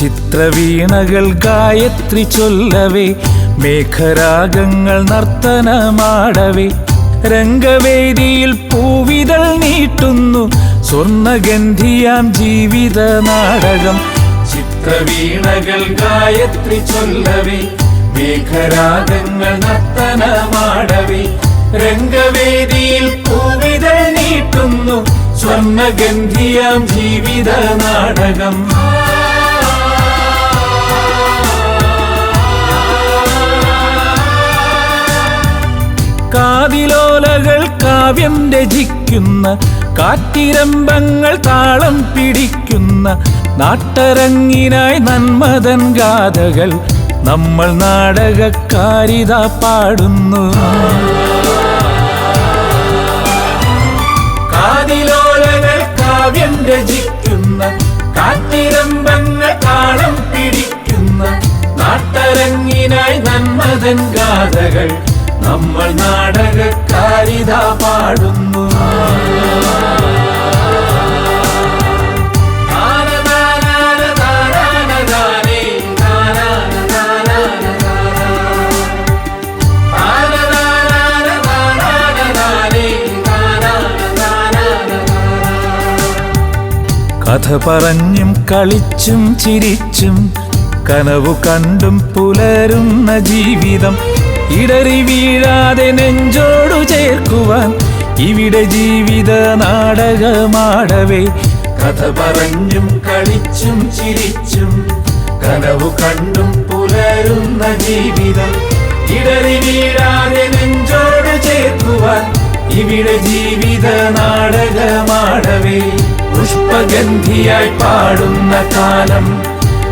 ചിത്രവീണകൾ ഗായത്രി ചൊല്ലവേ, മേഘരാഗങ്ങൾ നർത്തനമാടവേ, രംഗവേദിയിൽ പൂവിതൾ നീട്ടുന്നു സ്വർണഗന്ധിയാം ജീവിത നാടകം. ചിത്രവീണകൾ ഗായത്രി ചൊല്ലവേ, മേഘരാഗങ്ങൾ നർത്തനമാടവേ, രംഗവേദിയിൽ പൂവിതൾ നീട്ടുന്നു സ്വർണഗന്ധിയാം ജീവിത നാടകം. കാതിലോലകൾ കാവ്യം രചിക്കുന്ന, കാറ്റിരമ്പങ്ങൾ താളം പിടിക്കുന്ന, നാട്ടരങ്ങിനായി നന്മതൻ ഗാഥകൾ നമ്മൾ നാടകക്കാരിതാ പാടുന്നു. കാതിലോലകൾ കാവ്യം രചിക്കുന്ന, കാറ്റിരമ്പങ്ങൾ താളം പിടിക്കുന്ന, നാട്ടരങ്ങിനായി നന്മതൻ ഗാഥകൾ നമ്മൾ നാടകക്കാരിതാ പാടുന്നു. കഥ പറഞ്ഞും കളിച്ചും ചിരിച്ചും കനവു കണ്ടും പുലരുന്ന ജീവിതം, ഇടറി വീഴാതെ നെഞ്ചോടു ചേർക്കുവാൻ ഇവിടെ ജീവിത നാടകമാടവേ. കഥ പറഞ്ഞും കളിച്ചും ചിരിച്ചും കനവു കണ്ടും പുലരുന്ന ജീവിതം, ഇടറി വീഴാതെ നെഞ്ചോടു ചേർക്കുവാൻ ഇവിടെ ജീവിത നാടകമാടവേ. പുഷ്പഗന്ധിയായി പാടുന്ന കാലം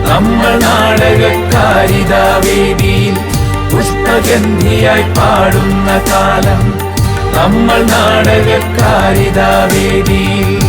നമ്മൾ നാടകക്കാരിതാ വേദിയിൽ, പുഷ്പഗന്ധിയായി പാടുന്ന കാലം നമ്മൾ നാടകക്കാരിതാ വേദിയിൽ.